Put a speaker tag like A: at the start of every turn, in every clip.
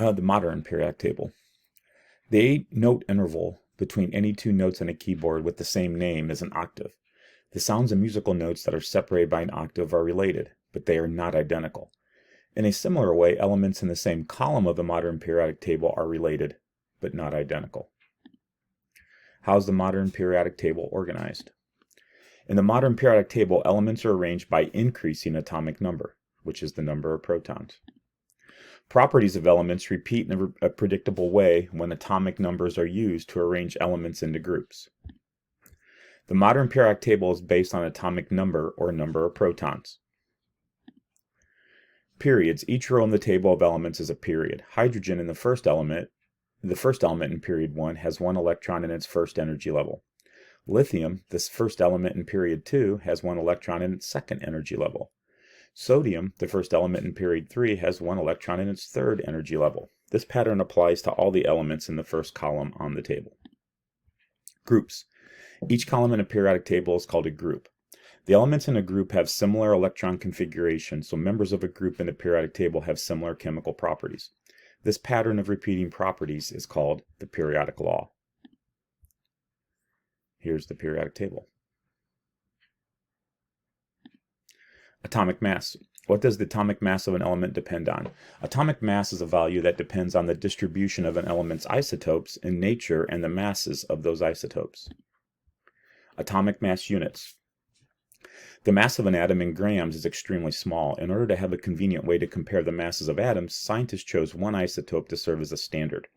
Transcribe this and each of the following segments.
A: The modern periodic table. The 8-note interval between any two notes on a keyboard with the same name is an octave. The sounds and musical notes that are separated by an octave are related, but they are not identical. In a similar way, elements in the same column of the modern periodic table are related, but not identical. How is the modern periodic table organized? In the modern periodic table, elements are arranged by increasing atomic number, which is the number of protons. Properties of elements repeat in a predictable way when atomic numbers are used to arrange elements into groups. The modern periodic table is based on atomic number or number of protons. Periods. Each row in the table of elements is a period. Hydrogen in the first element in period 1 has 1 electron in its first energy level. Lithium, this first element in period 2, has 1 electron in its second energy level. Sodium, the first element in period 3, has 1 electron in its third energy level. This pattern applies to all the elements in the first column on the table. Groups. Each column in a periodic table is called a group. The elements in a group have similar electron configuration, so members of a group in a periodic table have similar chemical properties. This pattern of repeating properties is called the periodic law. Here's the periodic table. Atomic mass. What does the atomic mass of an element depend on? Atomic mass is a value that depends on the distribution of an element's isotopes in nature and the masses of those isotopes. Atomic mass units. The mass of an atom in grams is extremely small. In order to have a convenient way to compare the masses of atoms, scientists chose one isotope to serve as a standard.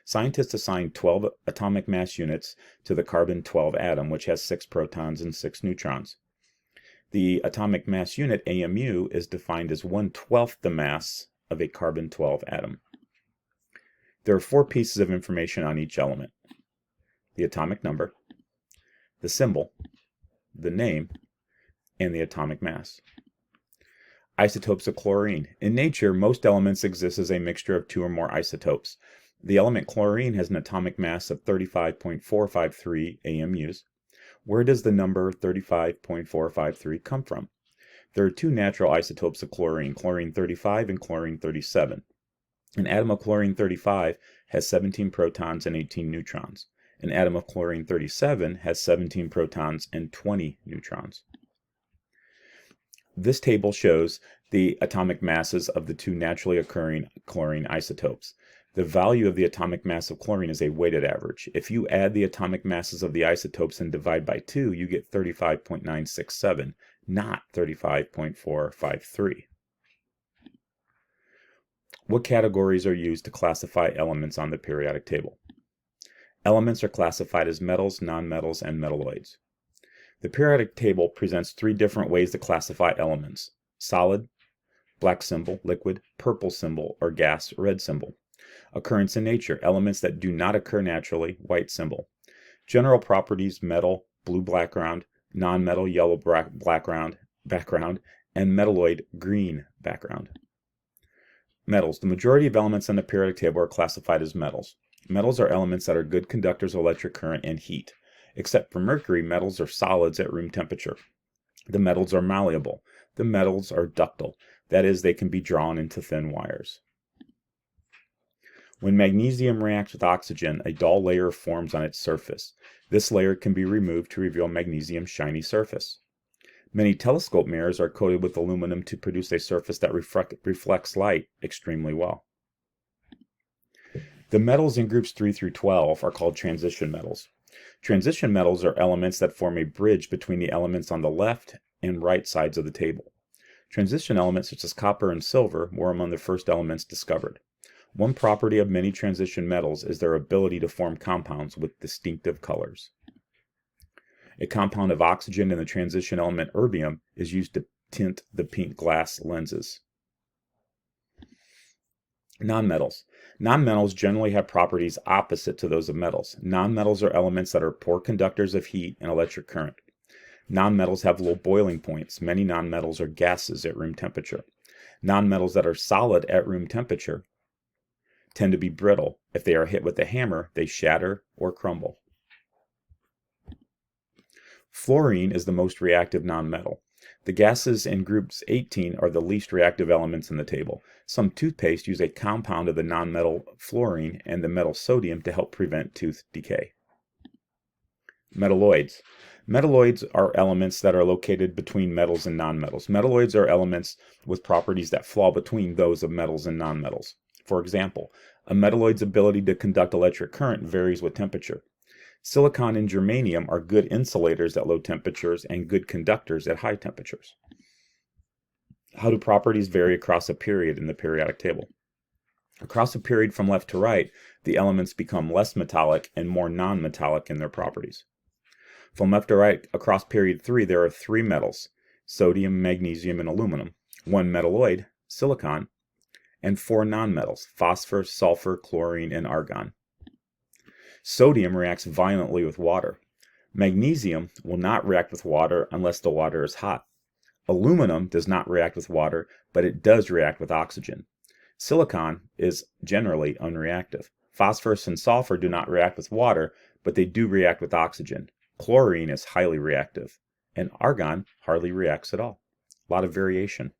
A: Scientists assigned 12 atomic mass units to the carbon-12 atom, which has 6 protons and 6 neutrons. The atomic mass unit, AMU, is defined as 1/12 the mass of a carbon-12 atom. There are 4 pieces of information on each element: the atomic number, the symbol, the name, and the atomic mass. Isotopes of chlorine. In nature, most elements exist as a mixture of 2 or more isotopes. The element chlorine has an atomic mass of 35.453 AMUs. Where does the number 35.453 come from? There are 2 natural isotopes of chlorine, chlorine 35 and chlorine 37. An atom of chlorine 35 has 17 protons and 18 neutrons. An atom of chlorine 37 has 17 protons and 20 neutrons. This table shows the atomic masses of the 2 naturally occurring chlorine isotopes. The value of the atomic mass of chlorine is a weighted average. If you add the atomic masses of the isotopes and divide by 2, you get 35.967, not 35.453. What categories are used to classify elements on the periodic table? Elements are classified as metals, nonmetals, and metalloids. The periodic table presents 3 different ways to classify elements: solid, black symbol, liquid, purple symbol, or gas, red symbol. Occurrence in nature, elements that do not occur naturally, white symbol. General properties, metal, blue background, non-metal, yellow background, and metalloid, green background. Metals. The majority of elements on the periodic table are classified as metals. Metals are elements that are good conductors of electric current and heat. Except for mercury, metals are solids at room temperature. The metals are malleable. The metals are ductile. That is, they can be drawn into thin wires. When magnesium reacts with oxygen, a dull layer forms on its surface. This layer can be removed to reveal magnesium's shiny surface. Many telescope mirrors are coated with aluminum to produce a surface that reflects light extremely well. The metals in groups 3 through 12 are called transition metals. Transition metals are elements that form a bridge between the elements on the left and right sides of the table. Transition elements such as copper and silver were among the first elements discovered. One property of many transition metals is their ability to form compounds with distinctive colors. A compound of oxygen in the transition element erbium is used to tint the pink glass lenses. Nonmetals. Nonmetals generally have properties opposite to those of metals. Nonmetals are elements that are poor conductors of heat and electric current. Nonmetals have low boiling points. Many nonmetals are gases at room temperature. Nonmetals that are solid at room temperature tend to be brittle. If they are hit with a hammer, they shatter or crumble. Fluorine is the most reactive nonmetal. The gases in groups 18 are the least reactive elements in the table. Some toothpaste use a compound of the nonmetal fluorine and the metal sodium to help prevent tooth decay. Metalloids. Metalloids are elements that are located between metals and nonmetals. Metalloids are elements with properties that fall between those of metals and nonmetals. For example, a metalloid's ability to conduct electric current varies with temperature. Silicon and germanium are good insulators at low temperatures and good conductors at high temperatures. How do properties vary across a period in the periodic table? Across a period from left to right, the elements become less metallic and more non-metallic in their properties. From left to right, across period 3, there are 3 metals, sodium, magnesium, and aluminum, 1 metalloid, silicon, and 4 nonmetals, phosphor, sulfur, chlorine, and argon. Sodium reacts violently with water. Magnesium will not react with water unless the water is hot. Aluminum does not react with water, but it does react with oxygen. Silicon is generally unreactive. Phosphorus and sulfur do not react with water, but they do react with oxygen. Chlorine is highly reactive, and argon hardly reacts at all. A lot of variation.